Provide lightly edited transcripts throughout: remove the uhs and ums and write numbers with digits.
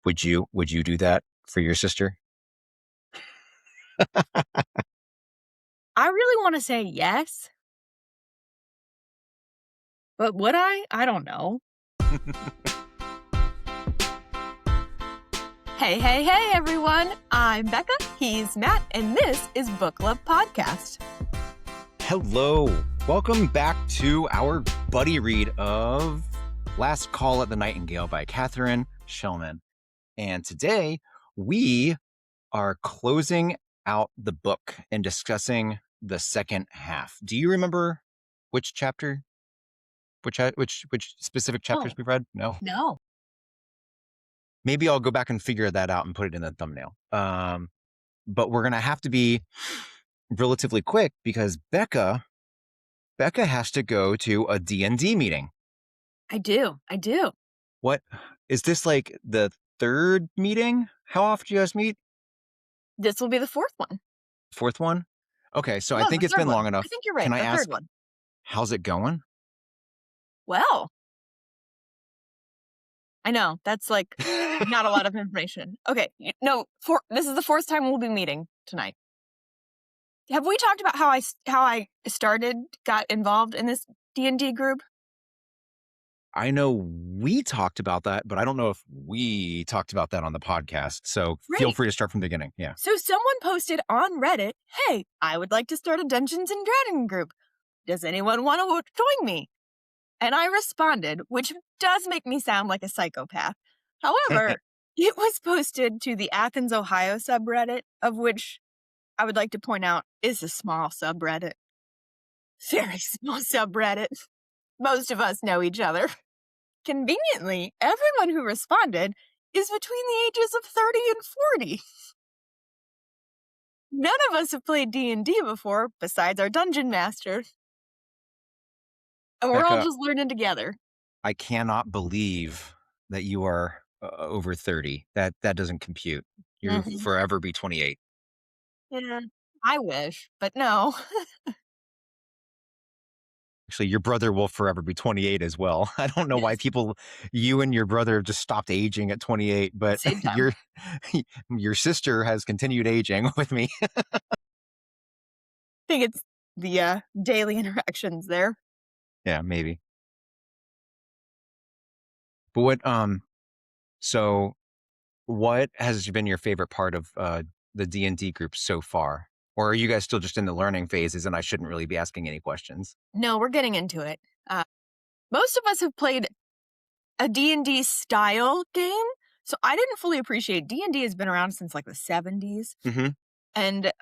Would you do that for your sister? I really want to say yes, but would I? I don't know. Hey, everyone. I'm Becca, he's Matt, and this is Book Club Podcast. Hello. Welcome back to our buddy read of Last Call at the Nightingale by Katharine, Schellman. And today we are closing out the book and discussing the second half. Do you remember which chapter? Which specific chapters we've read? No. Maybe I'll go back and figure that out and put it in the thumbnail. But we're gonna have to be relatively quick because Becca has to go to a D&D meeting. I do. What is this, like the third meeting? How often do you guys meet? This will be the fourth one. Fourth one? Okay, so No, I think the it's been third long one. enough. I think you're right. Can I The ask, third one. how's it going? Well, I know that's like not a lot of information. Okay, no, this is the fourth time we'll be meeting tonight. Have we talked about how I got involved in this D&D group? I know we talked about that, but I don't know if we talked about that on the podcast. So feel free to start from the beginning. Yeah. So someone posted on Reddit, "Hey, I would like to start a Dungeons and Dragons group. Does anyone want to join me?" And I responded, which does make me sound like a psychopath. However, it was posted to the Athens, Ohio subreddit, of which I would like to point out is a small subreddit. Very small subreddit. Most of us know each other. Conveniently, everyone who responded is between the ages of 30 and 40. None of us have played D&D before, besides our dungeon master. And we're Becca, all just learning together. I cannot believe that you are over 30. That doesn't compute. You'll forever be 28. Yeah, I wish, but no. Actually, your brother will forever be 28 as well. I don't know why you and your brother just stopped aging at 28, but your sister has continued aging with me. I think it's the daily interactions there. Yeah, maybe. But so what has been your favorite part of the D&D group so far? Or are you guys still just in the learning phases and I shouldn't really be asking any questions? No, we're getting into it. Most of us have played a D&D style game, so I didn't fully appreciate D&D has been around since like the 70s. Mm-hmm. And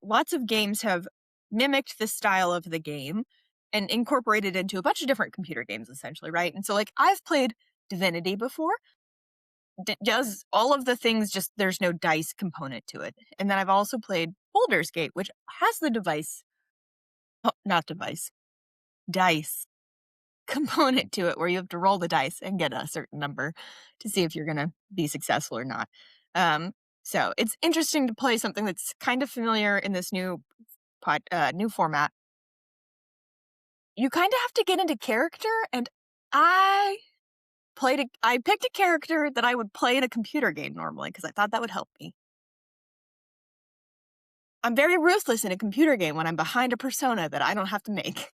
lots of games have mimicked the style of the game and incorporated into a bunch of different computer games, essentially, right? And so, like, I've played Divinity before. Does all of the things, just there's no dice component to it. And then I've also played Baldur's Gate, which has the dice component to it, where you have to roll the dice and get a certain number to see if you're going to be successful or not. So it's interesting to play something that's kind of familiar in this new format. You kind of have to get into character, and I picked a character that I would play in a computer game normally because I thought that would help me. I'm very ruthless in a computer game when I'm behind a persona that I don't have to make.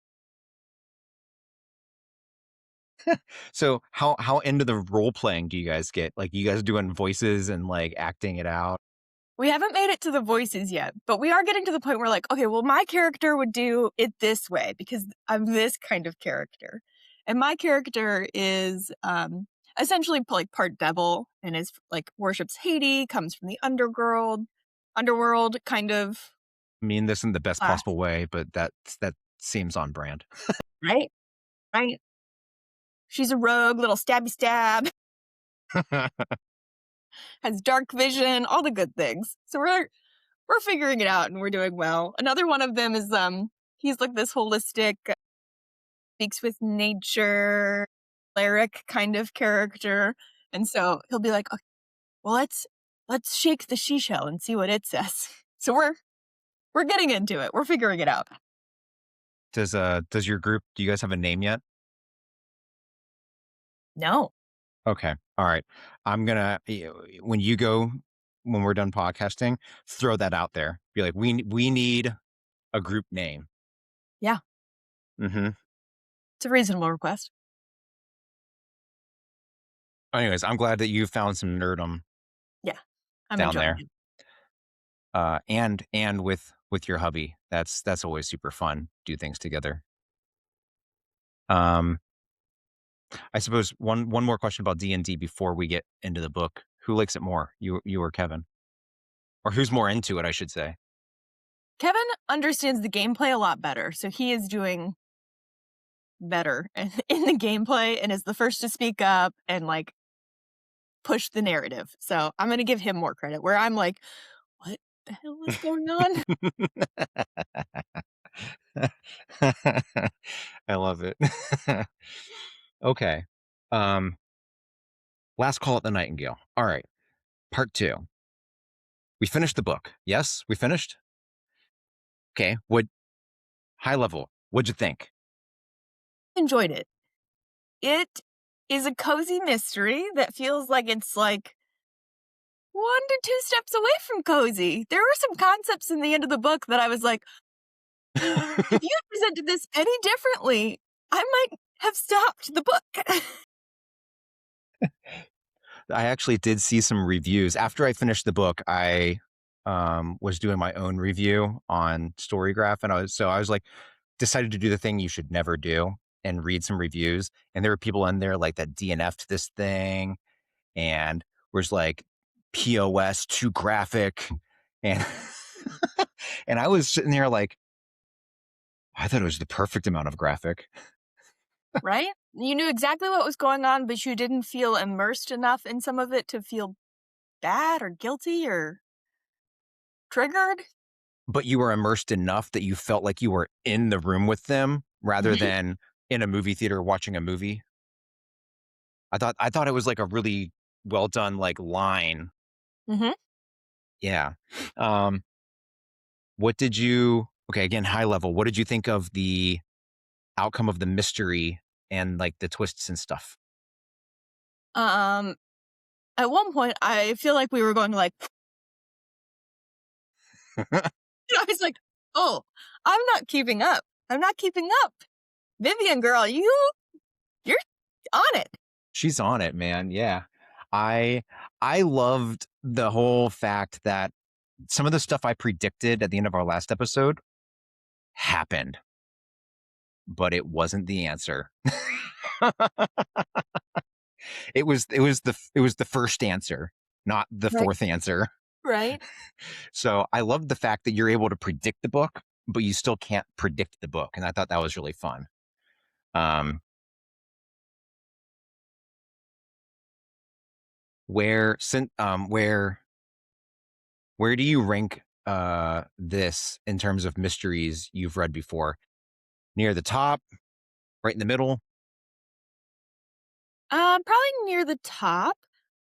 So how into the role playing do you guys get? Like, you guys doing voices and like acting it out? We haven't made it to the voices yet, but we are getting to the point where, like, okay, well, my character would do it this way because I'm this kind of character. And my character is essentially like part devil and is like worships Haiti, comes from the underworld kind of. I mean this in the best possible way, but that seems on brand. Right. She's a rogue, little stabby stab. Has dark vision, all the good things. So we're figuring it out and we're doing well. Another one of them is he's like this holistic, speaks with nature, cleric kind of character. And so he'll be like, okay, well, let's shake the seashell and see what it says. So we're getting into it. We're figuring it out. Does your group, do you guys have a name yet? No. Okay. All right. I'm gonna when you go when we're done podcasting, throw that out there. Be like, we need a group name. Yeah, Mm-hmm. it's a reasonable request. Anyways, I'm glad that you found some nerdum Yeah, I'm down enjoying there. it. And with your hubby. That's always super fun. Do things together. Um, I suppose one more question about D&D before we get into the book. Who likes it more? You or Kevin? Or who's more into it, I should say. Kevin understands the gameplay a lot better, so he is doing better in the gameplay and is the first to speak up and like push the narrative. So I'm gonna give him more credit. Where I'm like, what the hell is going on? I love it. Okay. Um, last call at the Nightingale. All right. Part 2. We finished the book. Yes, we finished. Okay. What high level? What'd you think? Enjoyed it. It is a cozy mystery that feels like it's like 1 to 2 steps away from cozy. There were some concepts in the end of the book that I was like, if you had presented this any differently, I might have stopped the book. I actually did see some reviews after I finished the book. I was doing my own review on Storygraph, and I was like, decided to do the thing you should never do and read some reviews. And there were people in there like that DNF'd this thing and was like POS too graphic, and and I was sitting there like, I thought it was the perfect amount of graphic. Right? You knew exactly what was going on, but you didn't feel immersed enough in some of it to feel bad or guilty or triggered. But you were immersed enough that you felt like you were in the room with them rather Mhm. than in a movie theater watching a movie. I thought it was like a really well done like line. Mhm. Yeah. Um, what did you okay, again, high level, what did you think of the outcome of the mystery and like the twists and stuff? Um, at one point, I feel like we were going like, I was like, oh, I'm not keeping up. I'm not keeping up. Vivian, girl, you're on it. She's on it, man. Yeah. I I loved the whole fact that some of the stuff I predicted at the end of our last episode happened, but it wasn't the answer. It was the first answer, not the Right. fourth answer. Right. So I love the fact that you're able to predict the book, but you still can't predict the book, and I thought that was really fun. Um, where where do you rank this in terms of mysteries you've read before? Near the top, right in the middle? Probably near the top.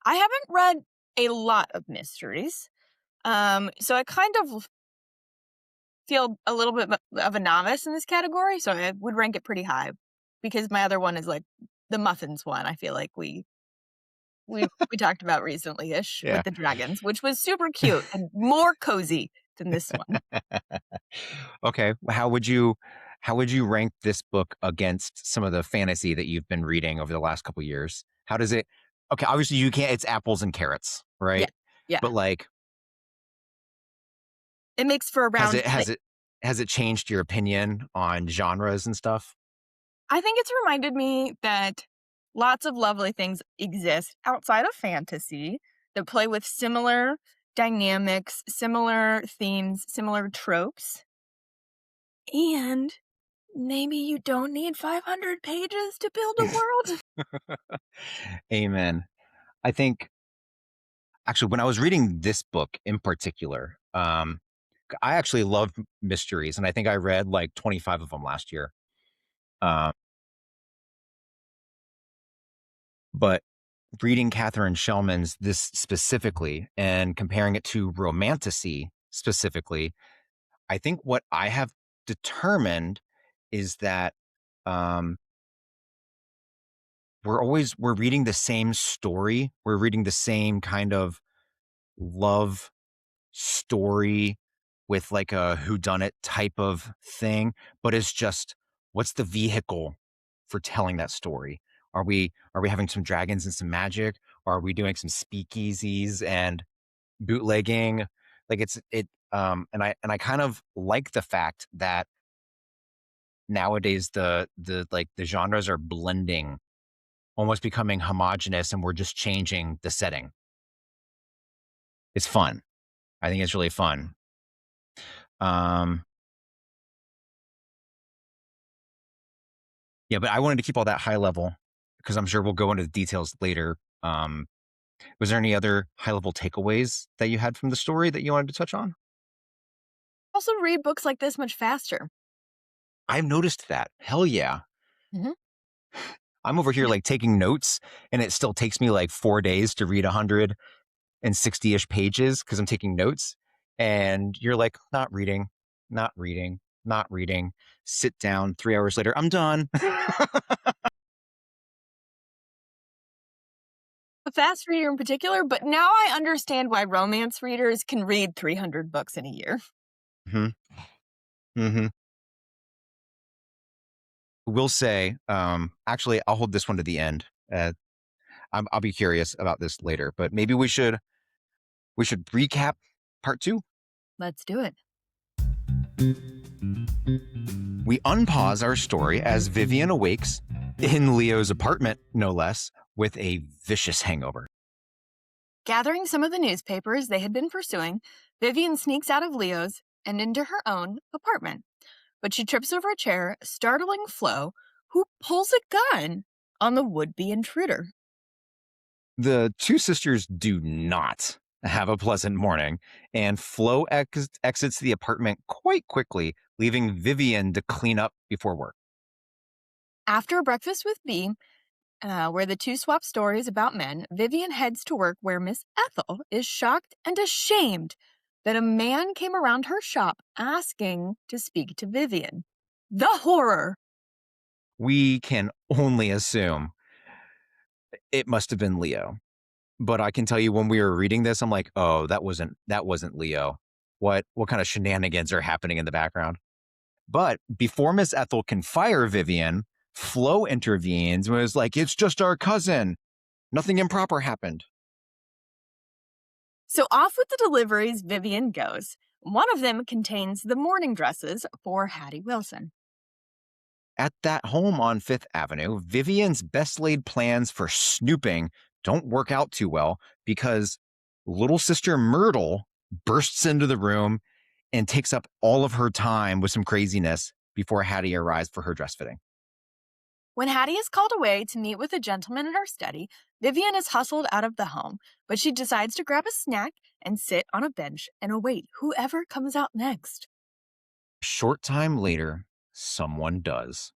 I haven't read a lot of mysteries. So I kind of feel a little bit of a novice in this category, so I would rank it pretty high because my other one is like the muffins one. I feel like we talked about recently-ish Yeah. with the dragons, which was super cute and more cozy than this one. Okay. How would you rank this book against some of the fantasy that you've been reading over the last couple years? How does it Okay, obviously you can't it's apples and carrots, Yeah, right? yeah. But like It makes for a has round it play. has it has it changed your opinion on genres and stuff? I think it's reminded me that lots of lovely things exist outside of fantasy that play with similar dynamics, similar themes, similar tropes. And maybe you don't need 500 pages to build a world. Amen. I think actually when I was reading this book in particular, I actually love mysteries, and I think I read like 25 of them last year. Um, but reading Katharine Schellman's this specifically and comparing it to romantasy specifically, I think what I have determined is that um, we're reading the same story. We're reading the same kind of love story with like a whodunit type of thing, but it's just what's the vehicle for telling that story? Are we having some dragons and some magic? Or are we doing some speakeasies and bootlegging? Like and I kind of like the fact that nowadays the genres are blending, almost becoming homogenous, and we're just changing the setting. It's fun. I think it's really fun. Um, yeah, but I wanted to keep all that high level because I'm sure we'll go into the details later. Was there any other high level takeaways that you had from the story that you wanted to touch on? Also, read books like this much faster. I've noticed that. Hell yeah. Mhm. I'm over here like taking notes, and it still takes me like 4 days to read 160-ish pages because I'm taking notes. And you're like, not reading, not reading, not reading. Sit down. 3 hours later, I'm done. A fast reader in particular, but now I understand why romance readers can read 300 books in a year. hmm hmm Will say, actually, I'll hold this one to the end. I'll be curious about this later, but maybe we should recap part two. Let's do it. We unpause our story as Vivian awakes in Leo's apartment, no less, with a vicious hangover. Gathering some of the newspapers they had been pursuing, Vivian sneaks out of Leo's and into her own apartment. But she trips over a chair, startling Flo, who pulls a gun on the would-be intruder. The two sisters do not have a pleasant morning, and Flo exits the apartment quite quickly, leaving Vivian to clean up before work. After breakfast with B, where the two swap stories about men, Vivian heads to work where Miss Ethel is shocked and ashamed that a man came around her shop asking to speak to Vivian. The horror! We can only assume it must have been Leo. But I can tell you when we were reading this, I'm like, oh, that wasn't Leo. What kind of shenanigans are happening in the background? But before Miss Ethel can fire Vivian, Flo intervenes and was like, it's just our cousin. Nothing improper happened. So off with the deliveries Vivian goes. One of them contains the morning dresses for Hattie Wilson. At that home on Fifth Avenue, Vivian's best laid plans for snooping don't work out too well because little sister Myrtle bursts into the room and takes up all of her time with some craziness before Hattie arrives for her dress fitting. When Hattie is called away to meet with a gentleman in her study, Vivian is hustled out of the home, but she decides to grab a snack and sit on a bench and await whoever comes out next. A short time later, someone does.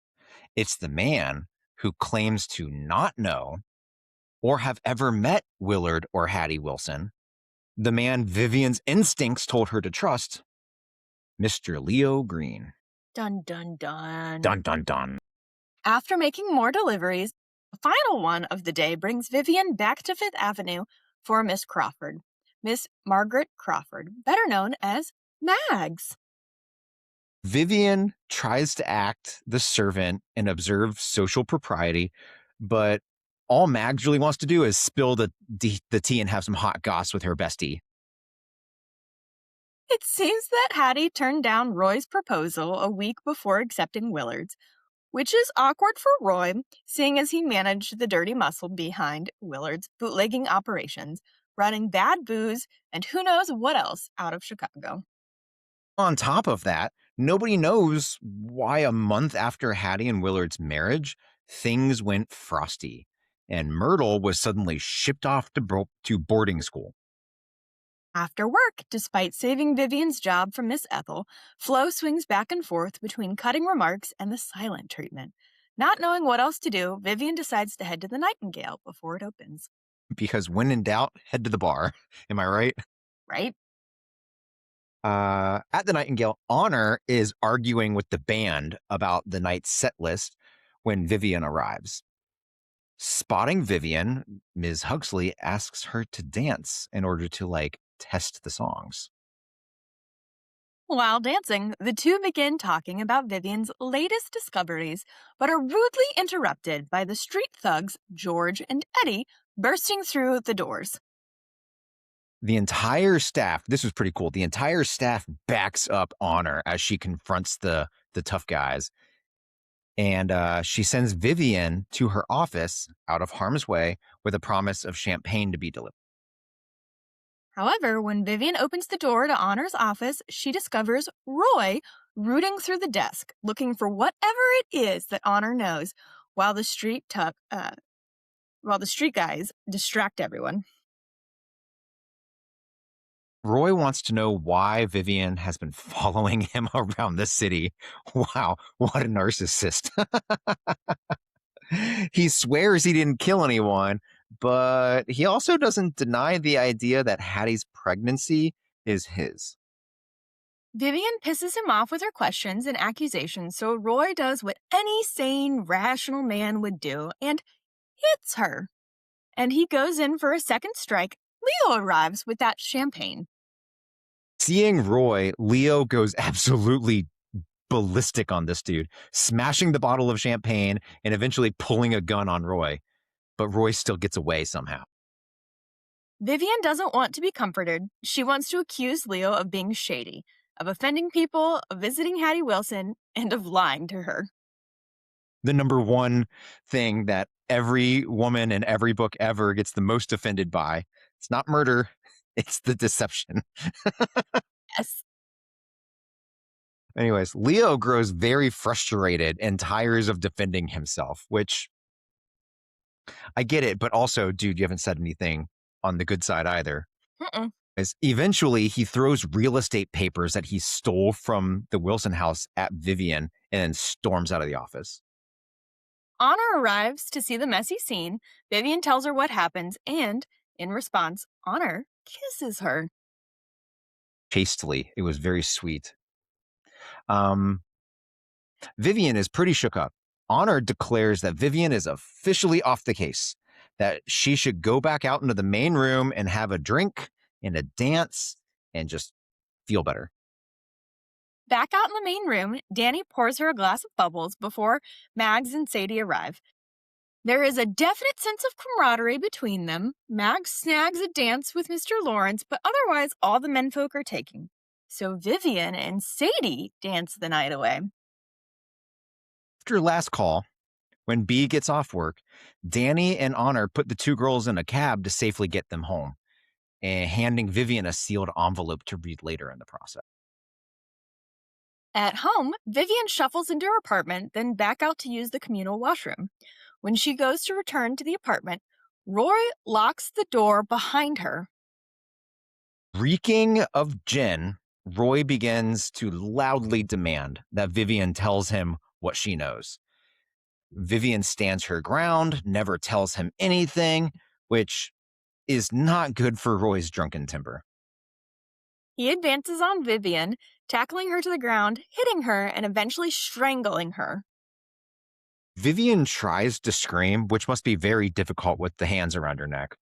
It's the man who claims to not know or have ever met Willard or Hattie Wilson, the man Vivian's instincts told her to trust, Mr. Leo Green. Dun dun dun. Dun dun dun. After making more deliveries, the final one of the day brings Vivian back to Fifth Avenue for Miss Crawford. Miss Margaret Crawford, better known as Mags. Vivian tries to act the servant and observe social propriety, but all Mags really wants to do is spill the tea and have some hot goss with her bestie. It seems that Hattie turned down Roy's proposal a week before accepting Willard's, which is awkward for Roy, seeing as he managed the dirty muscle behind Willard's bootlegging operations, running bad booze and who knows what else out of Chicago. On top of that, nobody knows why a month after Hattie and Willard's marriage, things went frosty, and Myrtle was suddenly shipped off to boarding school. After work, despite saving Vivian's job from Miss Ethel, Flo swings back and forth between cutting remarks and the silent treatment. Not knowing what else to do, Vivian decides to head to the Nightingale before it opens. Because when in doubt, head to the bar. Am I right? Right? At the Nightingale, Honor is arguing with the band about the night's set list when Vivian arrives. Spotting Vivian, Ms. Huxley asks her to dance in order to test the songs. While dancing, the two begin talking about Vivian's latest discoveries, but are rudely interrupted by the street thugs, George and Eddie, bursting through the doors. The entire staff, this was pretty cool. The entire staff backs up Honor as she confronts the tough guys. And she sends Vivian to her office out of harm's way with a promise of champagne to be delivered. However, when Vivian opens the door to Honor's office, she discovers Roy rooting through the desk, looking for whatever it is that Honor knows, while the street guys distract everyone. Roy wants to know why Vivian has been following him around the city. Wow, what a narcissist. He swears he didn't kill anyone, but he also doesn't deny the idea that Hattie's pregnancy is his. Vivian pisses him off with her questions and accusations, so Roy does what any sane, rational man would do and hits her. And he goes in for a second strike. Leo arrives with that champagne. Seeing Roy, Leo goes absolutely ballistic on this dude, smashing the bottle of champagne and eventually pulling a gun on Roy. But Roy still gets away somehow. Vivian doesn't want to be comforted. She wants to accuse Leo of being shady, of offending people, of visiting Hattie Wilson, and of lying to her. The number one thing that every woman in every book ever gets the most offended by. It's not murder, it's the deception. Yes. Anyways, Leo grows very frustrated and tires of defending himself, which I get it, but also, dude, you haven't said anything on the good side either. As eventually, he throws real estate papers that he stole from the Wilson house at Vivian and then storms out of the office. Honor arrives to see the messy scene. Vivian tells her what happens, and in response, Honor kisses her. Chastely. It was very sweet. Vivian is pretty shook up. Honor declares that Vivian is officially off the case, that she should go back out into the main room and have a drink and a dance and just feel better. Back out in the main room, Danny pours her a glass of bubbles before Mags and Sadie arrive. There is a definite sense of camaraderie between them. Mags snags a dance with Mr. Lawrence, but otherwise all the menfolk are taking. So Vivian and Sadie dance the night away. After last call, when B gets off work, Danny and Honor put the two girls in a cab to safely get them home, and handing Vivian a sealed envelope to read later in the process. At home, Vivian shuffles into her apartment, then back out to use the communal washroom. When she goes to return to the apartment, Roy locks the door behind her. Reeking of gin, Roy begins to loudly demand that Vivian tells him what she knows. Vivian stands her ground, never tells him anything, which is not good for Roy's drunken temper. He advances on Vivian, tackling her to the ground, hitting her, and eventually strangling her. Vivian tries to scream, which must be very difficult with the hands around her neck.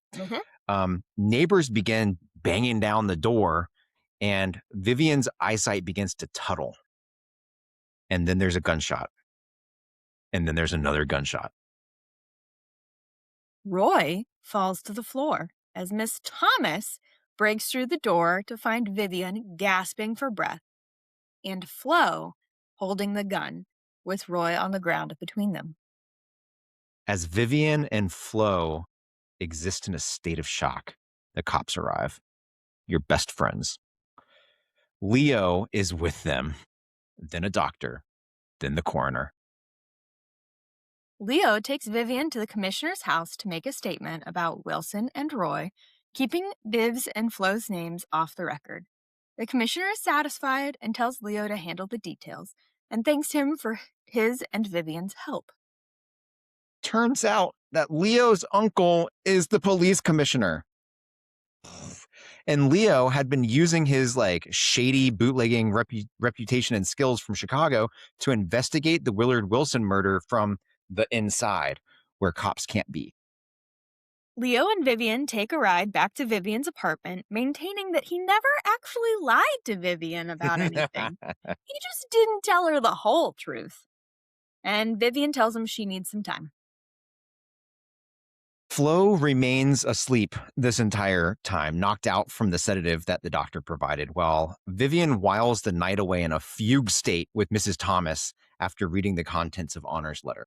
Neighbors begin banging down the door, and Vivian's eyesight begins to tuttle. And then there's a gunshot. And then there's another gunshot. Roy falls to the floor as Miss Thomas breaks through the door to find Vivian gasping for breath and Flo holding the gun with Roy on the ground between them. As Vivian and Flo exist in a state of shock, the cops arrive. Your best friends. Leo is with them, then a doctor, then the coroner. Leo takes Vivian to the commissioner's house to make a statement about Wilson and Roy, keeping Viv's and Flo's names off the record. The commissioner is satisfied and tells Leo to handle the details and thanks him for his and Vivian's help. Turns out that Leo's uncle is the police commissioner. And Leo had been using his shady bootlegging reputation and skills from Chicago to investigate the Willard Wilson murder from the inside, where cops can't be. Leo and Vivian take a ride back to Vivian's apartment, maintaining that he never actually lied to Vivian about anything. He just didn't tell her the whole truth. And Vivian tells him she needs some time. Flo remains asleep this entire time, knocked out from the sedative that the doctor provided, while Vivian whiles the night away in a fugue state with Mrs. Thomas after reading the contents of Honor's letter.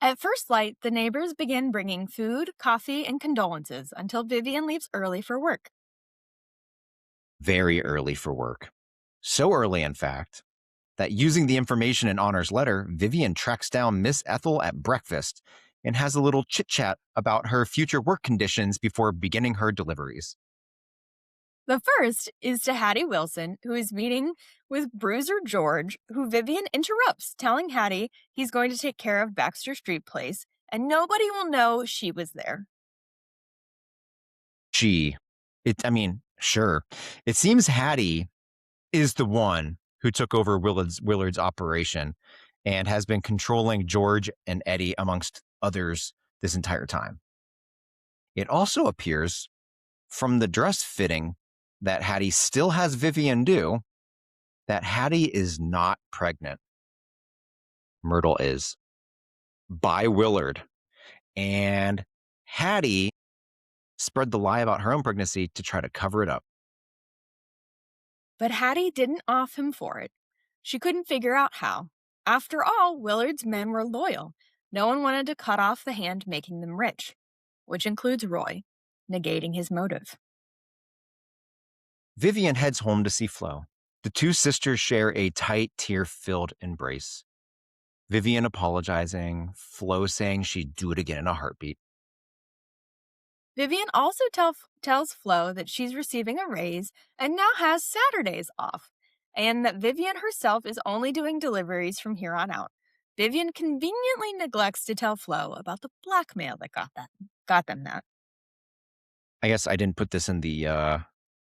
At first light, the neighbors begin bringing food, coffee, and condolences until Vivian leaves early for work. Very early for work. So early, in fact, that using the information in Honor's letter, Vivian tracks down Miss Ethel at breakfast and has a little chit-chat about her future work conditions before beginning her deliveries. The first is to Hattie Wilson, who is meeting with Bruiser George, who Vivian interrupts, telling Hattie he's going to take care of Baxter Street Place, and nobody will know she was there. Sure. It seems Hattie is the one who took over Willard's operation and has been controlling George and Eddie, amongst others, this entire time. It also appears from the dress fitting that Hattie still has Vivian do that Hattie is not pregnant. Myrtle is, by Willard. And Hattie spread the lie about her own pregnancy to try to cover it up. But Hattie didn't off him for it. She couldn't figure out how. After all, Willard's men were loyal. No one wanted to cut off the hand making them rich, which includes Roy, negating his motive. Vivian heads home to see Flo. The two sisters share a tight, tear-filled embrace. Vivian apologizing, Flo saying she'd do it again in a heartbeat. Vivian also tells Flo that she's receiving a raise and now has Saturdays off, and that Vivian herself is only doing deliveries from here on out. Vivian conveniently neglects to tell Flo about the blackmail that got them that. I guess I didn't put this in the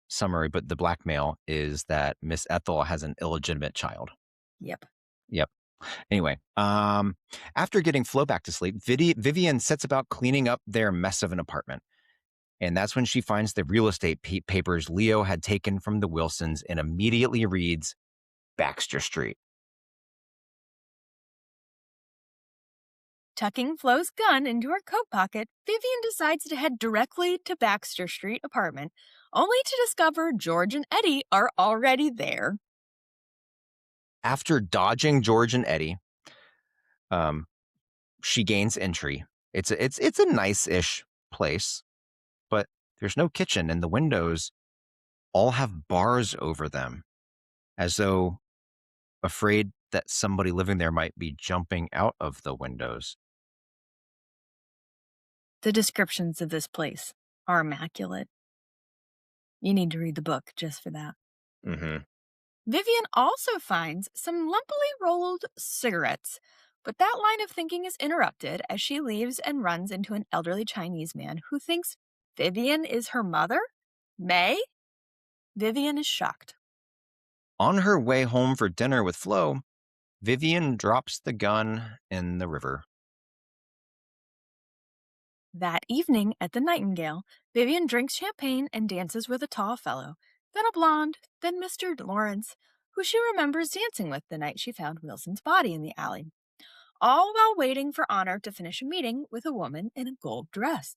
summary, but the blackmail is that Miss Ethel has an illegitimate child. Yep. Anyway, after getting Flo back to sleep, Vivian sets about cleaning up their mess of an apartment. And that's when she finds the real estate papers Leo had taken from the Wilsons and immediately reads Baxter Street. Tucking Flo's gun into her coat pocket, Vivian decides to head directly to Baxter Street apartment, only to discover George and Eddie are already there. After dodging George and Eddie, she gains entry. It's a nice-ish place, but there's no kitchen, and the windows all have bars over them, as though afraid that somebody living there might be jumping out of the windows. The descriptions of this place are immaculate. You need to read the book just for that. Mm-hmm. Vivian also finds some lumpily rolled cigarettes, but that line of thinking is interrupted as she leaves and runs into an elderly Chinese man who thinks Vivian is her mother? May? Vivian is shocked. On her way home for dinner with Flo, Vivian drops the gun in the river. That evening at the Nightingale, Vivian drinks champagne and dances with a tall fellow, then a blonde, then Mr. Lawrence, who she remembers dancing with the night she found Wilson's body in the alley, all while waiting for Honor to finish a meeting with a woman in a gold dress.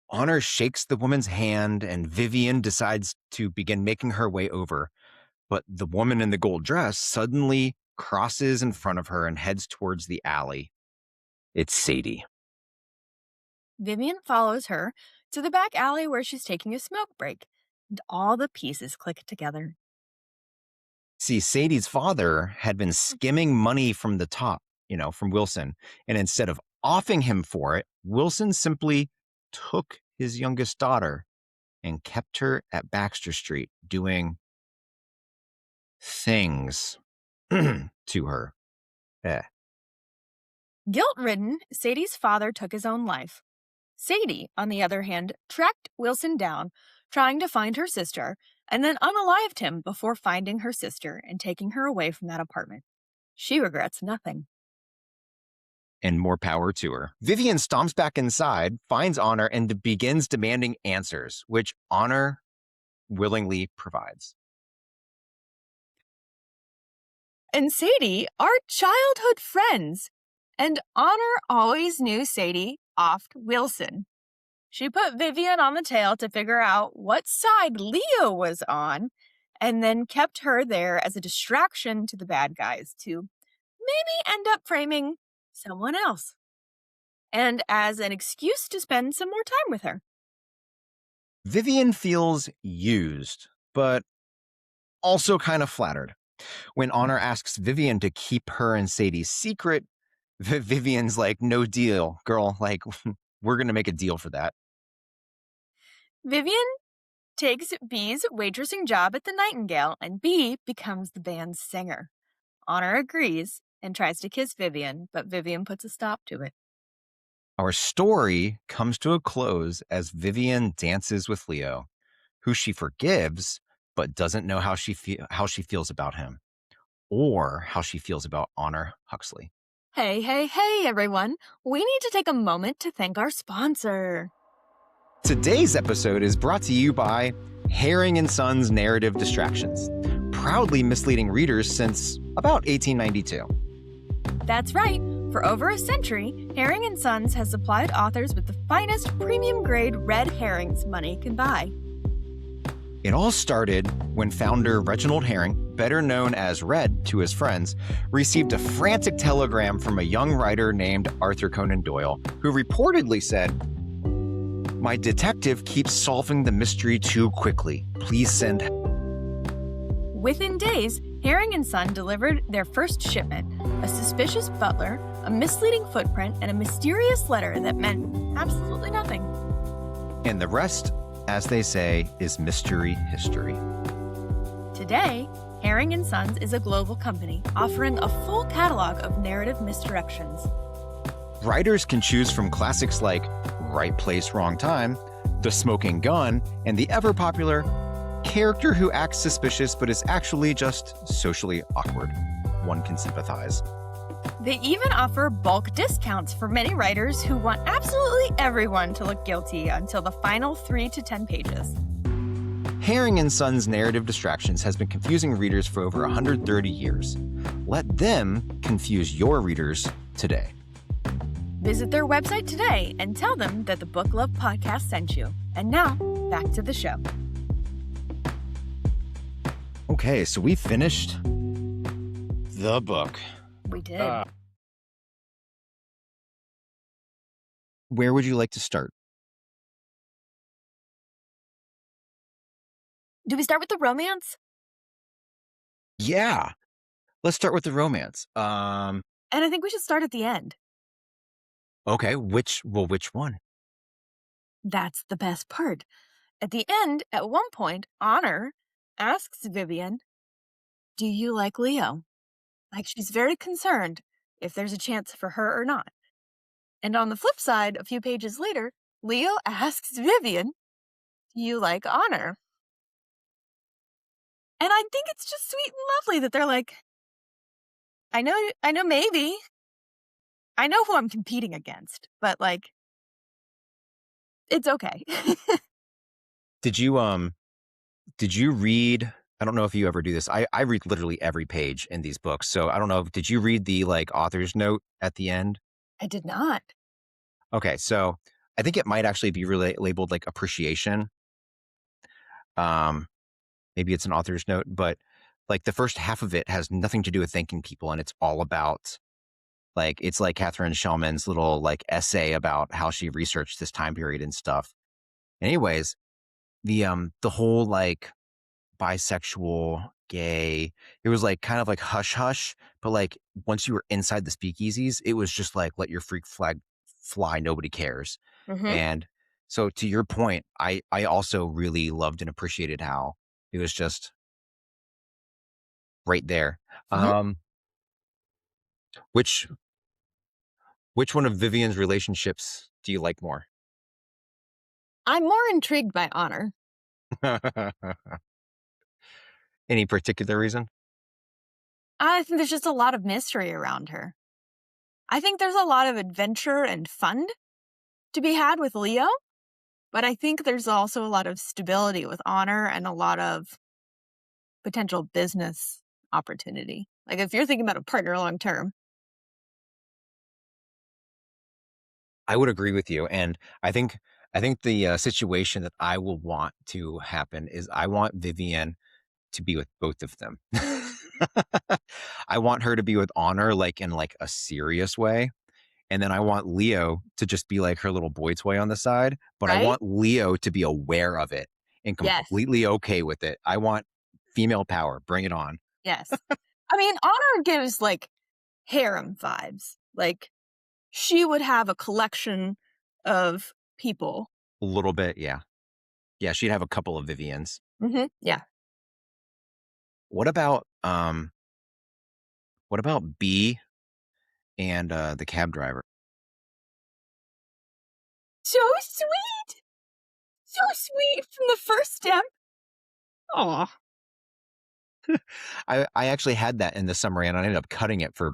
Honor shakes the woman's hand, and Vivian decides to begin making her way over. But the woman in the gold dress suddenly crosses in front of her and heads towards the alley. It's Sadie. Vivian follows her to the back alley where she's taking a smoke break, and all the pieces click together. See, Sadie's father had been skimming money from the top, from Wilson, and instead of offing him for it, Wilson simply took his youngest daughter and kept her at Baxter Street doing things to her. Guilt-ridden, Sadie's father took his own life. Sadie, on the other hand, tracked Wilson down, trying to find her sister, and then unalived him before finding her sister and taking her away from that apartment. She regrets nothing. And more power to her. Vivian stomps back inside, finds Honor, and begins demanding answers, which Honor willingly provides. And Sadie are childhood friends, and Honor always knew Sadie oft Wilson. She put Vivian on the tail to figure out what side Leo was on, and then kept her there as a distraction to the bad guys to maybe end up framing someone else, and as an excuse to spend some more time with her. Vivian feels used, but also kind of flattered. When Honor asks Vivian to keep her and Sadie's secret, Vivian's like, no deal, girl. Like, we're going to make a deal for that. Vivian takes B's waitressing job at the Nightingale, and B becomes the band's singer. Honor agrees and tries to kiss Vivian, but Vivian puts a stop to it. Our story comes to a close as Vivian dances with Leo, who she forgives, but doesn't know how she feels about him, or how she feels about Honor Huxley. Hey, everyone. We need to take a moment to thank our sponsor. Today's episode is brought to you by Herring and Sons Narrative Distractions, proudly misleading readers since about 1892. That's right. For over a century, Herring and Sons has supplied authors with the finest premium-grade red herrings money can buy. It all started when founder Reginald Herring, better known as Red to his friends, received a frantic telegram from a young writer named Arthur Conan Doyle, who reportedly said, "My detective keeps solving the mystery too quickly. Please send." Within days, Herring and Son delivered their first shipment, a suspicious butler, a misleading footprint, and a mysterious letter that meant absolutely nothing. And the rest, as they say, is mystery history. Today, Herring and Sons is a global company offering a full catalog of narrative misdirections. Writers can choose from classics like Right Place, Wrong Time, The Smoking Gun, and the ever-popular Character Who Acts Suspicious but is actually just socially awkward. One can sympathize. They even offer bulk discounts for many writers who want absolutely everyone to look guilty until the final 3 to 10 pages. Herring and Sons Narrative Distractions has been confusing readers for over 130 years. Let them confuse your readers today. Visit their website today and tell them that the Book Love Podcast sent you. And now, back to the show. Okay, so we finished the book. We did. Where would you like to start? Do we start with the romance? Yeah, let's start with the romance. And I think we should start at the end. Okay, which one? That's the best part. At the end, at one point, Honor asks Vivian, "Do you like Leo?" Like she's very concerned if there's a chance for her or not. And on the flip side, a few pages later, Leo asks Vivian, "Do you like Honor?" And I think it's just sweet and lovely that they're like, I know maybe. I know who I'm competing against, but like, it's okay. Did you read, I don't know if you ever do this. I read literally every page in these books. So I don't know, did you read the like author's note at the end? I did not. Okay, so I think it might actually be labeled like appreciation. Maybe it's an author's note, but like the first half of it has nothing to do with thanking people, and it's all about like, it's like Katharine Schellman's little like essay about how she researched this time period and stuff. Anyways, the whole like bisexual, gay, it was like kind of like hush hush, but like once you were inside the speakeasies, it was just like let your freak flag fly, nobody cares. Mm-hmm. And so to your point, I also really loved and appreciated how it was just right there. Mm-hmm. Which one of Vivian's relationships do you like more? I'm more intrigued by Honor. Any particular reason? I think there's just a lot of mystery around her. I think there's a lot of adventure and fun to be had with Leo, but I think there's also a lot of stability with Honor and a lot of potential business opportunity. Like if you're thinking about a partner long term. I would agree with you, and I think the situation that I will want to happen is I want Vivian to be with both of them. I want her to be with Honor, like in like a serious way, and then I want Leo to just be like her little boy toy on the side. But I Right? want Leo to be aware of it and Yes. completely okay with it. I want female power. Bring it on. Yes. I mean, Honor gives like harem vibes. Like she would have a collection of people. A little bit, yeah, yeah. She'd have a couple of Vivians. Yeah. What about what about B and the cab driver? So sweet. So sweet from the first step. Aw. I actually had that in the summary and I ended up cutting it for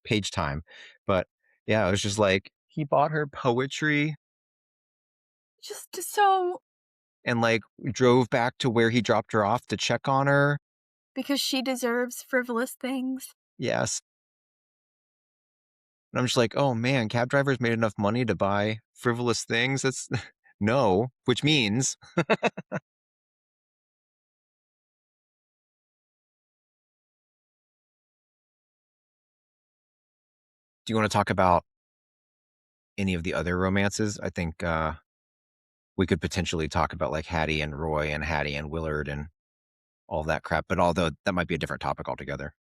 page time. But yeah, it was just like he bought her poetry Just so and like drove back to where he dropped her off to check on her. because she deserves frivolous things. Yes. And I'm just like, oh man, cab drivers made enough money to buy frivolous things. That's no, which means do you want to talk about any of the other romances? I think we could potentially talk about like Hattie and Roy and Hattie and Willard and all that crap. But although that might be a different topic altogether.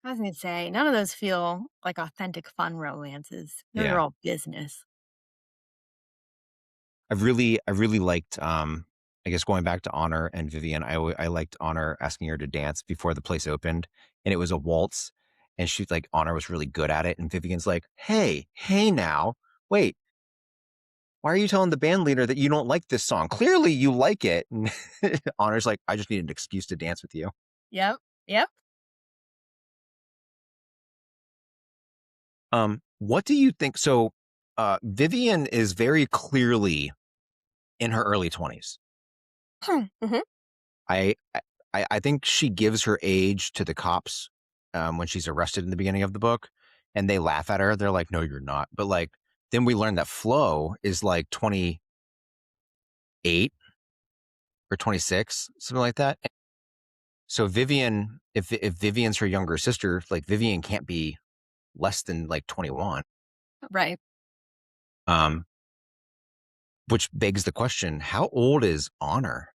I was gonna say, none of those feel like authentic fun romances. Those are Yeah. all business. I really liked I guess going back to Honor and Vivian, I liked Honor asking her to dance before the place opened and it was a waltz and she's like Honor was really good at it and Vivian's like, "Hey now. Wait, why are you telling the band leader that you don't like this song? Clearly you like it." And Honor's like, "I just need an excuse to dance with you." Yep. Yep. What do you think Vivian is very clearly in her early 20s. Mm-hmm. I I think she gives her age to the cops when she's arrested in the beginning of the book, and they laugh at her. They're like, "No, you're not." But like, then we learn that Flo is like 28 or 26, something like that. So Vivian, if Vivian's her younger sister, like Vivian can't be less than like 21. Right. Um, which begs the question: how old is Honor?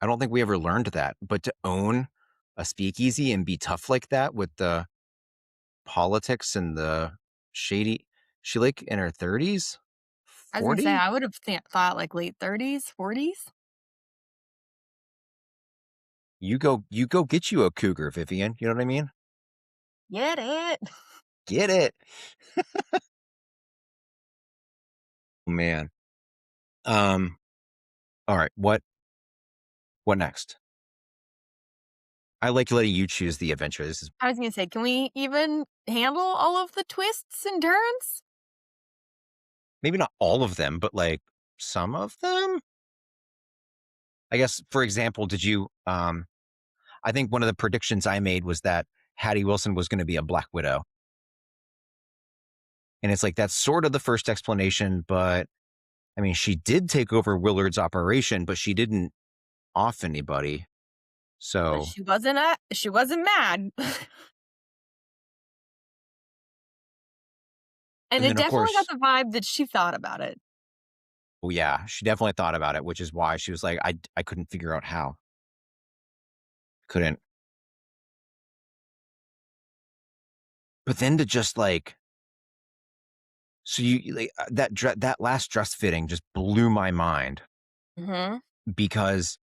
I don't think we ever learned that. But to own a speakeasy and be tough like that with the politics and the shady, she like in her 30s, I was gonna say 40. I would have thought like late 30s, 40s. You go get you a cougar, Vivian. You know what I mean? Get it? Get it. Man. Um, all right. What next? I like letting you choose the adventure. This is I was gonna say, can we even handle all of the twists and turns? maybe not all of them, but like some of them. I guess, for example, did you I think one of the predictions I made was that Hattie Wilson was going to be a Black Widow. And it's like that's sort of the first explanation, but I mean, she did take over Willard's operation, but she didn't off anybody. But So, she wasn't mad. And and it then of definitely got course, the vibe that she thought about it. oh yeah, she definitely thought about it, which is why she was like, I couldn't figure out how. Couldn't. But then to just like, so you like that last dress fitting just blew my mind Mm-hmm. because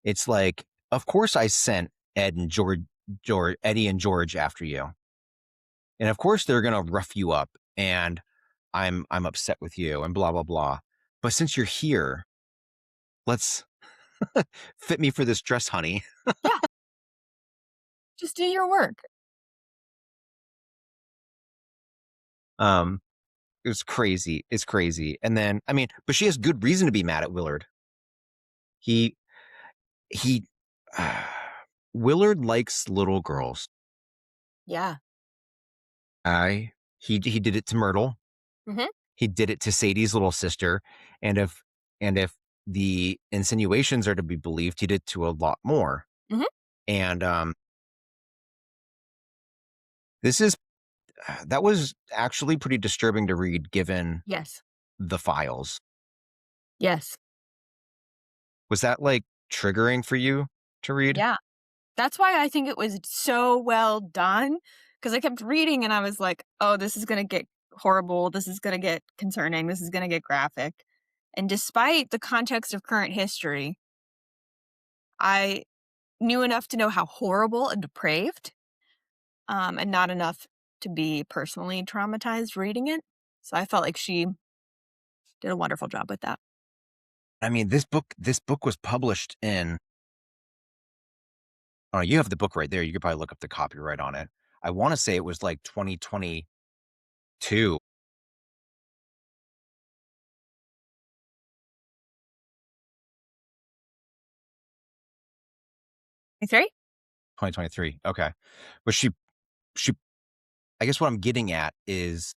it's like, of course I sent Eddie and George after you. And of course they're gonna rough you up and I'm upset with you and blah blah blah. But since you're here, let's fit me for this dress, honey. Yeah, just do your work. Um, it was crazy. It's crazy. And then, I mean, but she has good reason to be mad at Willard. He he Willard likes little girls. Yeah. I he did it to Myrtle. Hmm. He did it to Sadie's little sister, and if the insinuations are to be believed, he did to a lot more. Hmm. And this is that was actually pretty disturbing to read, given Yes. the files. Yes. Was that like triggering for you to read? Yeah. That's why I think it was so well done, because I kept reading and I was like, oh, this is going to get horrible. This is going to get concerning. This is going to get graphic. And despite the context of current history, I knew enough to know how horrible and depraved, and not enough to be personally traumatized reading it. So I felt like she did a wonderful job with that. I mean, this book was published in. Oh, you have the book right there. You could probably look up the copyright on it. I want to say it was like 2022. 23? 2023. Okay. But she I guess what I'm getting at is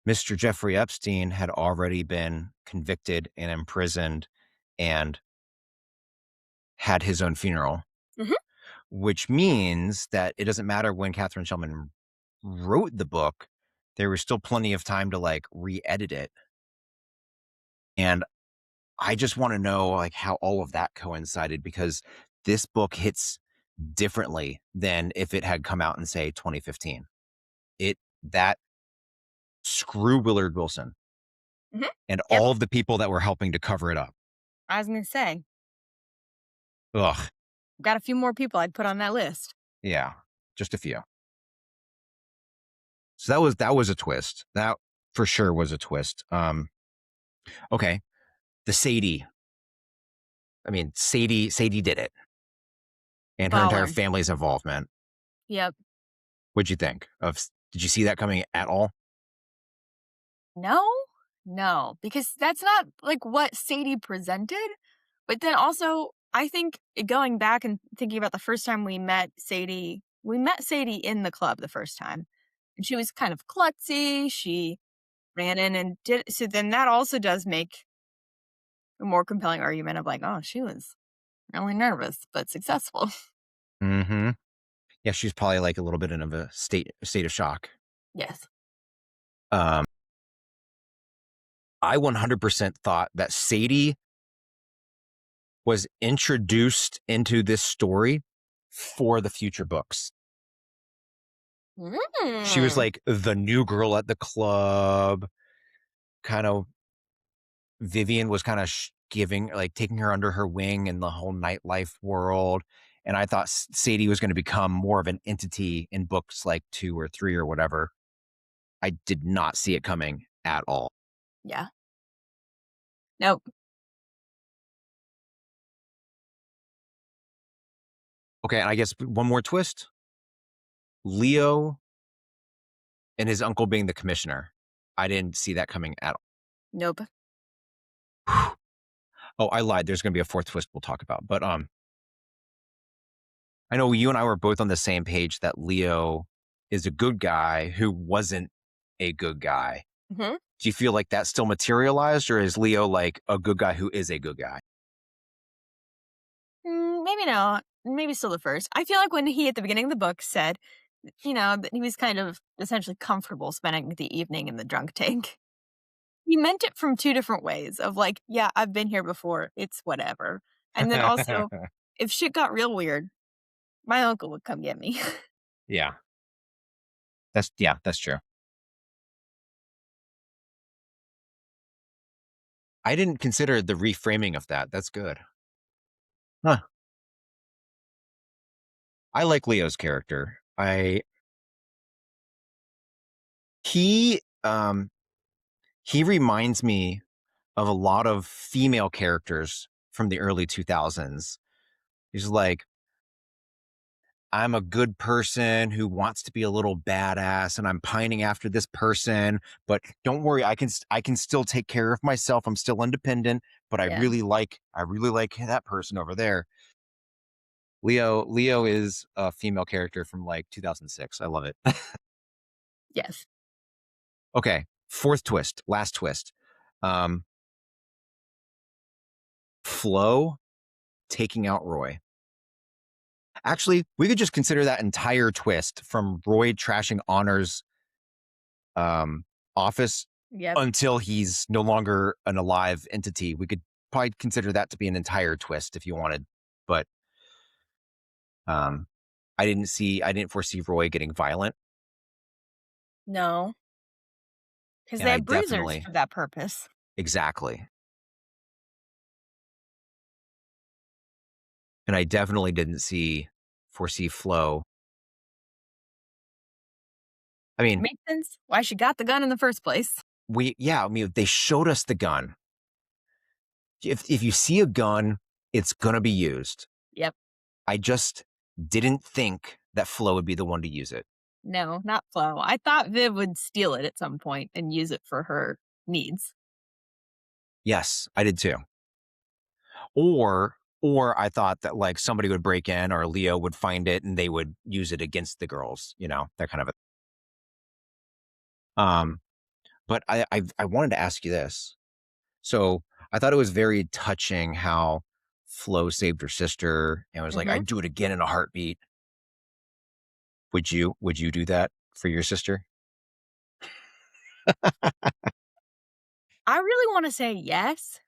Mr. Jeffrey Epstein had already been convicted and imprisoned and had his own funeral, Hmm. which means that it doesn't matter when Katharine Schellman wrote the book, there was still plenty of time to like re-edit it. And I just want to know like how all of that coincided, because this book hits differently than if it had come out in say 2015. It that screw Willard Wilson Hmm. and Yep. all of the people that were helping to cover it up. I was going to say, Ugh. got a few more people I'd put on that list. Yeah. Just a few. So that was a twist. That for sure was a twist. Okay. The Sadie. I mean, Sadie did it. And her entire Baller. family's involvement. Yep. What'd you think of? Did you see that coming at all? No, no, because that's not like what Sadie presented. But then also, I think going back and thinking about the first time we met Sadie in the club the first time. And she was kind of klutzy. She ran in and did. So then that also does make a more compelling argument of like, oh, she was really nervous, but successful. Mm-hmm. Yeah, she's probably like a little bit in of a state of shock. Yes. Um, I 100% thought that Sadie was introduced into this story for the future books. She was Mm. like the new girl at the club. Kind of Vivian was kind of giving, like taking her under her wing in the whole nightlife world. And I thought Sadie was going to become more of an entity in books like 2 or 3 or whatever. I did not see it coming at all. Yeah. Nope. Okay, and I guess one more twist. Leo and his uncle being the commissioner. I didn't see that coming at Nope. all. Oh, I lied. There's going to be a fourth twist we'll talk about. But I know you and I were both on the same page that Leo is a good guy who wasn't a good guy. Hmm. Do you feel like that still materialized, or is Leo like a good guy who is a good guy? Maybe not. Maybe still the first. I feel like when he at the beginning of the book said, that he was kind of essentially comfortable spending the evening in the drunk tank. He meant it from two different ways of like, yeah, I've been here before. It's whatever. And then also, if shit got real weird, my uncle would come get me. Yeah, that's true. I didn't consider the reframing of that. That's good. Huh. I like Leo's character. I he um he reminds me of a lot of female characters from the early 2000s. He's like, I'm a good person who wants to be a little badass and I'm pining after this person, but don't worry, I can still take care of myself. I'm still independent, but Yeah. I really like that person over there. Leo is a female character from like 2006. I love it. Yes. Okay, fourth twist, last twist. Um Flo taking out Roy. Actually, we could just consider that entire twist from Roy trashing Honor's um, office Yep. until he's no longer an alive entity. We could probably consider that to be an entire twist if you wanted, but um, I didn't foresee Roy getting violent, No, because and they I have bruisers definitely for that purpose. exactly, and I definitely didn't see foresee Flo. I mean, Makes sense why she got the gun in the first place. I mean, they showed us the gun. If you see a gun, it's gonna be used. Yep. I just didn't think that Flo would be the one to use it. No, not Flo. I thought Viv would steal it at some point and use it for her needs. Yes, I did too. Or I thought that like somebody would break in or Leo would find it and they would use it against the girls, that kind of a but I wanted to ask you this. So I thought it was very touching how Flo saved her sister and was like, Hmm. I'd do it again in a heartbeat. Would you do that for your sister? I really want to say yes,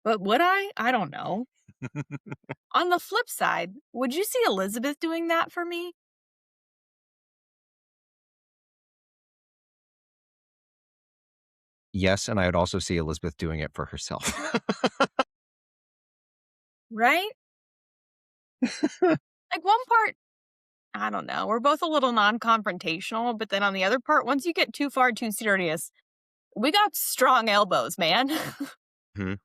but would I? I don't know. On the flip side, would you see Elizabeth doing that for me? Yes, and I would also see Elizabeth doing it for herself. Right? Like one part, I don't know. We're both a little non confrontational, but then on the other part, once you get too far too serious, we got strong elbows, man. Mhm.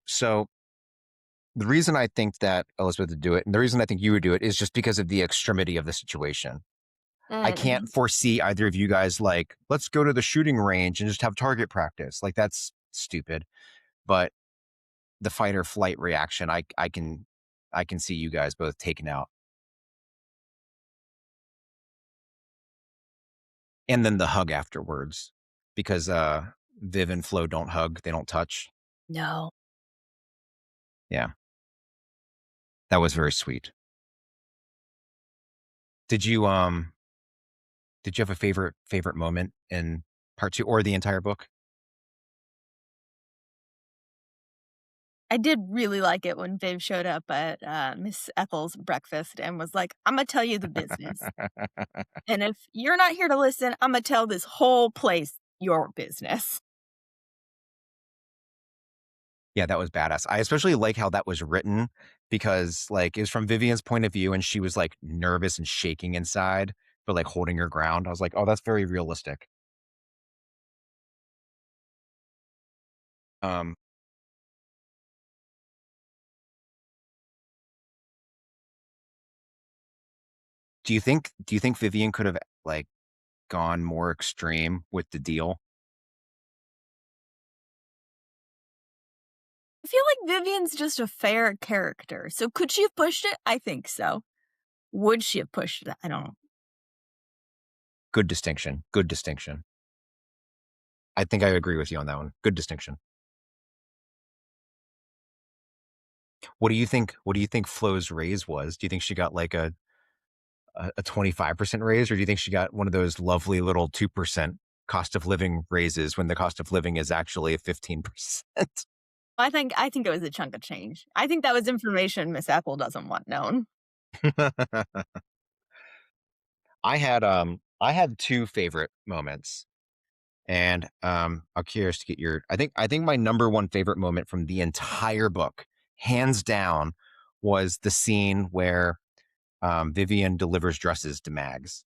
So the reason I think that Elizabeth would do it, and the reason I think you would do it, is just because of the extremity of the situation. I can't Mm. foresee either of you guys like, let's go to the shooting range and just have target practice. Like that's stupid. But the fight or flight reaction, I can see you guys both taken out. And then the hug afterwards. Because Viv and Flo don't hug, they don't touch. No. Yeah. That was very sweet. Did you have a favorite moment in part two or the entire book? I did really like it when Viv showed up at Miss Ethel's breakfast and was like, I'm going to tell you the business. And if you're not here to listen, I'm going to tell this whole place your business. Yeah, that was badass. I especially like how that was written because like it was from Vivian's point of view and she was like nervous and shaking inside, but like holding her ground. I was like, oh, that's very realistic. Um, do you think Vivian could have like gone more extreme with the deal? I feel like Vivian's just a fair character. So could she have pushed it? I think so. Would she have pushed it? I don't know. Good distinction. Good distinction. I think I agree with you on that one. Good distinction. What do you think Flo's raise was? Do you think she got like a 25% raise, or do you think she got one of those lovely little 2% cost of living raises when the cost of living is actually 15%? I think it was a chunk of change. I think that was information Miss Ethel doesn't want known. I had two favorite moments, and I'm curious to get your. I think my number one favorite moment from the entire book, hands down, was the scene where Vivian delivers dresses to Mags.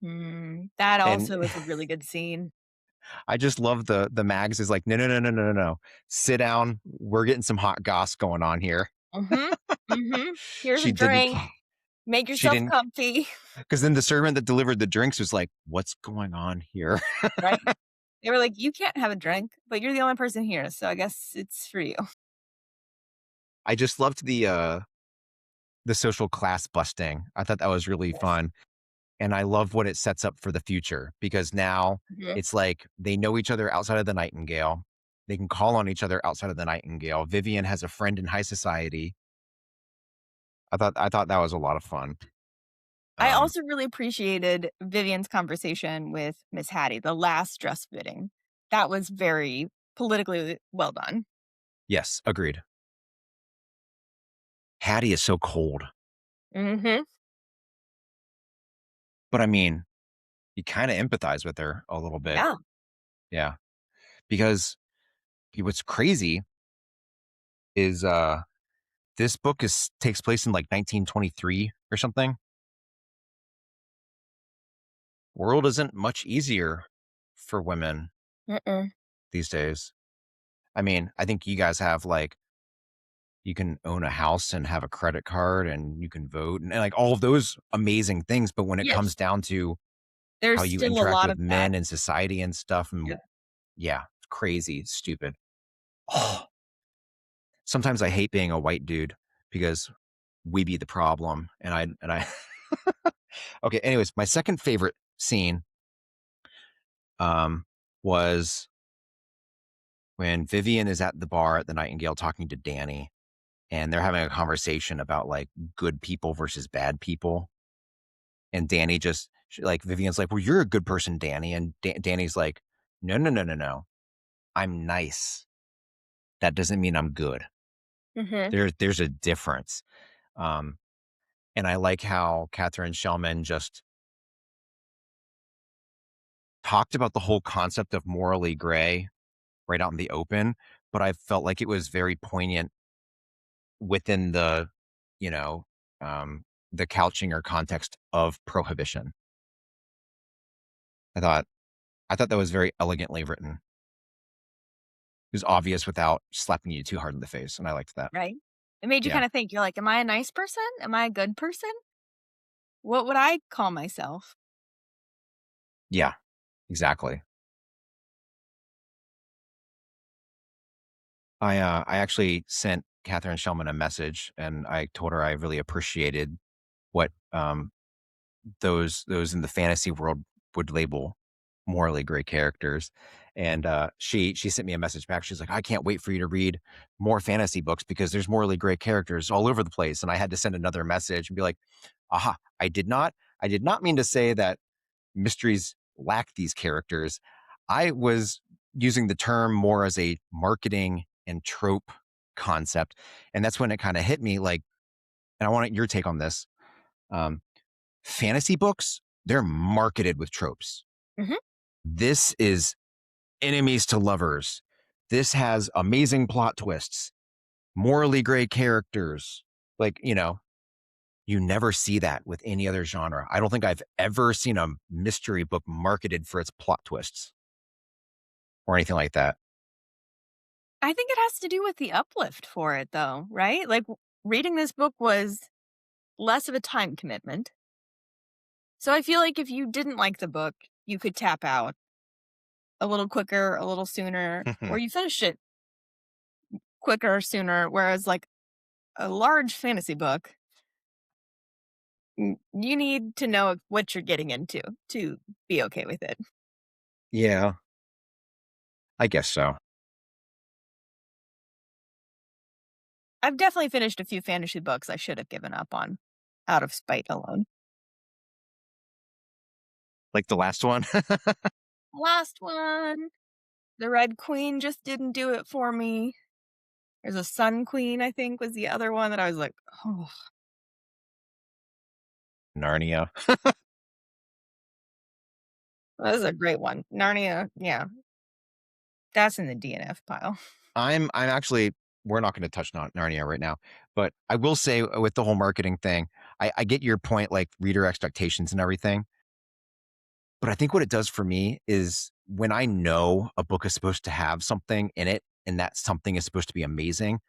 That And also was a really good scene. I just love the Mags is like, no, no, no, no, no, no, no. Sit down. We're getting some hot goss going on here. Mhm. Mhm. Here's a She didn't. drink. Make She yourself didn't, comfy. because then the servant that delivered the drinks was like, "What's going on here?" Right? They were like, "You can't have a drink, but you're the only person here, so I guess it's for you." I just loved the social class busting. I thought that was really Yes. fun. And I love what it sets up for the future because now Mhm. it's like they know each other outside of the Nightingale. They can call on each other outside of the Nightingale. Vivian has a friend in high society. I thought that was a lot of fun. I Um, also really appreciated Vivian's conversation with Miss Hattie, the last dress fitting. That was very politically well done. yes, agreed. Hattie is so cold, Mhm. but I mean, you kind of empathize with her a little bit. Yeah. Yeah, because what's crazy is this book is takes place in like 1923 or something. World isn't much easier for women Mm-mm. these days. I mean, I think you guys have like you can own a house and have a credit card and you can vote and like all of those amazing things. But when it comes Yes. down to how There's you still a interact lot with of that. men and society and stuff, Yeah. and yeah, it's crazy, it's stupid. Oh, sometimes I hate being a white dude because we be the problem. And I okay, anyways, my second favorite scene um was when Vivian is at the bar at the Nightingale talking to Danny and they're having a conversation about like good people versus bad people. And Danny just like Vivian's like, "Well, you're a good person, Danny." And Danny's like, "No, no, no, no, no. I'm nice. That doesn't mean I'm good. Mhm. There's a difference." Um, and I like how Katharine Schellman just talked about the whole concept of morally gray right out in the open, but I felt like it was very poignant within you know, um, the couching or context of prohibition. I thought I thought that was very elegantly written. It was obvious without slapping you too hard in the face, and I liked that. Right? It made you Yeah. kinda think, you're like, "Am I a nice person? Am I a good person? What would I call myself?" Yeah, exactly. I actually sent Catherine Shellman a message, and I told her I really appreciated what, those in the fantasy world would label morally gray characters, and, she sent me a message back. She's like, "I can't wait for you to read more fantasy books because there's morally gray characters all over the place," and I had to send another message and be like, "Aha, I did not mean to say that mysteries lack these characters. I was using the term more as a marketing and trope concept. And that's when it kind of hit me like, and I want your take on this. Um, Fantasy books, they're marketed with tropes. Mhm. This is enemies to lovers. This has amazing plot twists, morally gray characters. Like, you never see that with any other genre. I don't think I've ever seen a mystery book marketed for its plot twists or anything like that. I think it has to do with the uplift for it though, right? Like, reading this book was less of a time commitment. So I feel like if you didn't like the book, you could tap out a little quicker, a little sooner, or you finish it quicker or sooner, whereas, like, a large fantasy book, you need to know what you're getting into to be okay with it. Yeah, I guess so. I've definitely finished a few fantasy books I should have given up on out of spite alone. Like the last one. Last one, The Red Queen just didn't do it for me. There's a Sun Queen, I think, was the other one that I was like, "Oh, Narnia. that was a great one." Narnia, yeah, that's in the DNF pile. I'm actually we're not going to touch Narnia right now, but I will say with the whole marketing thing, I get your point, like reader expectations and everything. But I think what it does for me is when I know a book is supposed to have something in it and that something is supposed to be amazing,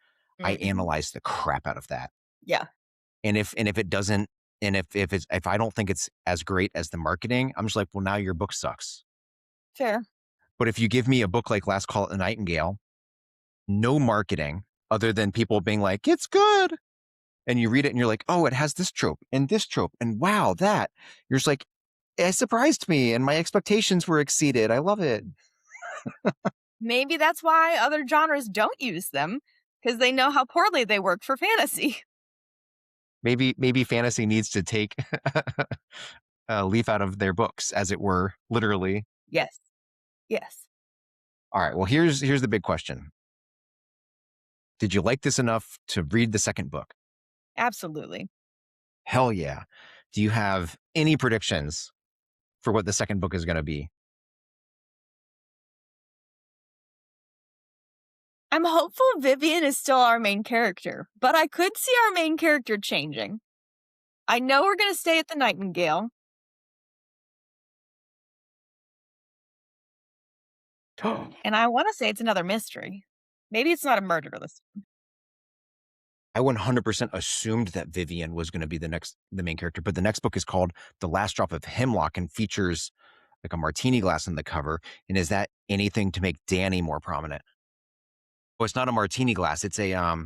I Mhm. analyze the crap out of that. Yeah. And if it doesn't, and if I don't think it's as great as the marketing, I'm just like, well, now your book sucks. Fair. But if you give me a book like Last Call at the Nightingale, no marketing other than people being like, it's good. And you read it and you're like, oh, it has this trope and this trope. And wow, that. You're just like, it surprised me and my expectations were exceeded. I love it. Maybe that's why other genres don't use them, because they know how poorly they work for fantasy. Maybe fantasy needs to take a leaf out of their books, as it were, literally. Yes. Yes. All right. Well, here's the big question. Did you like this enough to read the second book? Absolutely. Hell yeah. Do you have any predictions for what the second book is going to be? I'm hopeful Vivian is still our main character, but I could see our main character changing. I know we're going to stay at the Nightingale. And I want to say it's another mystery. Maybe it's not a murder list. I 100% assumed that Vivian was going to be the main character, but the next book is called The Last Drop of Hemlock and features like a martini glass on the cover. And is that anything to make Danny more prominent? Oh, it's not a martini glass. It's a yeah,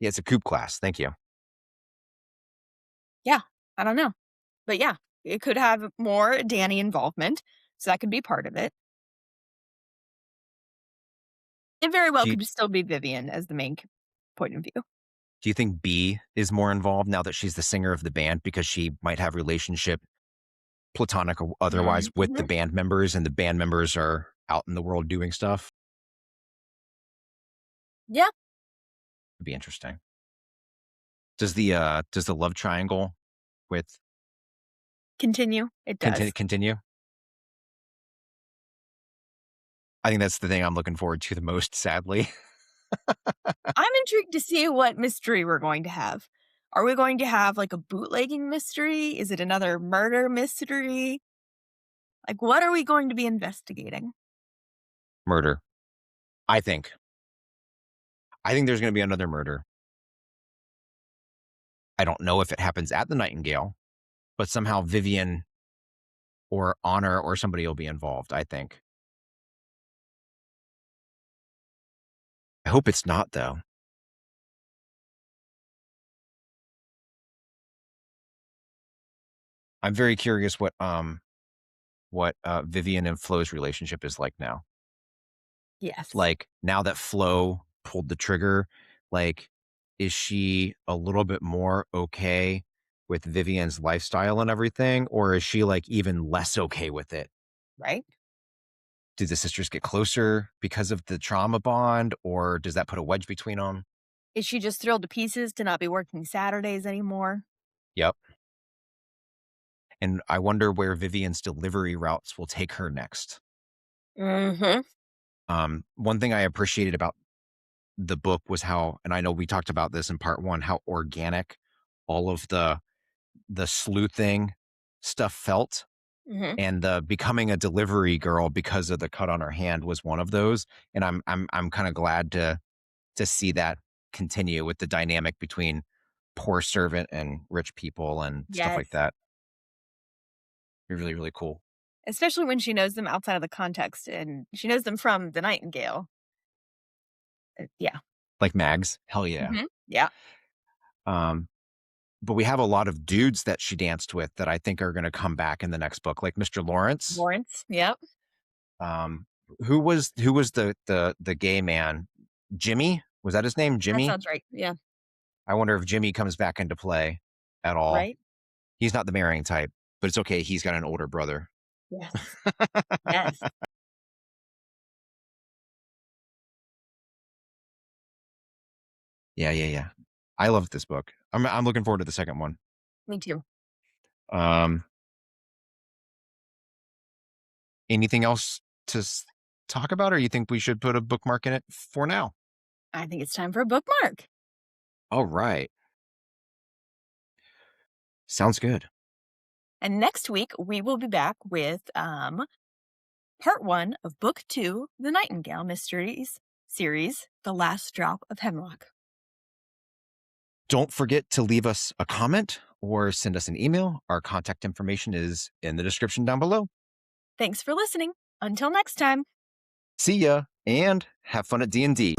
it's a coupe glass. Thank you. Yeah, I don't know. But yeah, it could have more Danny involvement, so that could be part of it. It very well Do you, could still be Vivian as the main point of view. do you think B is more involved now that she's the singer of the band because she might have relationship, platonic or otherwise, with the Mhm. band members, and the band members are out in the world doing stuff? Yeah, It'd be interesting. Does the love triangle with continue. It does. continue? I think that's the thing I'm looking forward to the most, sadly. I'm intrigued to see what mystery we're going to have. Are we going to have like a bootlegging mystery? Is it another murder mystery? Like, what are we going to be investigating? Murder. I think. I think there's going to be another murder. I don't know if it happens at the Nightingale, but somehow Vivian or Honor or somebody will be involved, I think. I hope it's not, though. I'm very curious what Vivian and Flo's relationship is like now. Yes. Like, now that Flo pulled the trigger, like, is she a little bit more okay with Vivian's lifestyle and everything? Or is she like even less okay with it? Right? Do the sisters get closer because of the trauma bond, or does that put a wedge between them? Is she just thrilled to pieces to not be working Saturdays anymore? Yep. And I wonder where Vivian's delivery routes will take her next. Mm-hmm. One thing I appreciated about the book was how, and I know we talked about this in part one, how organic all of the sleuthing stuff felt. Mm-hmm. And the becoming a delivery girl because of the cut on her hand was one of those. And I'm kind of glad to see that continue with the dynamic between poor servant and rich people and stuff Yes. like that. Be really, really cool. Especially when she knows them outside of the context and she knows them from the Nightingale. Yeah. Like Mags. Hell yeah. Mm-hmm. Yeah. Um, but we have a lot of dudes that she danced with that I think are going to come back in the next book, like Mr. Lawrence. Lawrence. Yep. Um, who was the gay man? Jimmy? Was that his name? That Jimmy? sounds right. Yeah. I wonder if Jimmy comes back into play at all. Right? He's not the marrying type, but it's okay. He's got an older brother. Yes. Yes. Yeah, yeah, yeah. I love this book. I'm looking forward to the second one. Me too. Um, anything else to talk about, or you think we should put a bookmark in it for now? I think it's time for a bookmark. All right. Sounds good. And next week we will be back with part 1 of book 2, The Nightingale Mysteries, series, The Last Drop of Hemlock. Don't forget to leave us a comment or send us an email. Our contact information is in the description down below. Thanks for listening. Until next time. See ya, and have fun at D&D.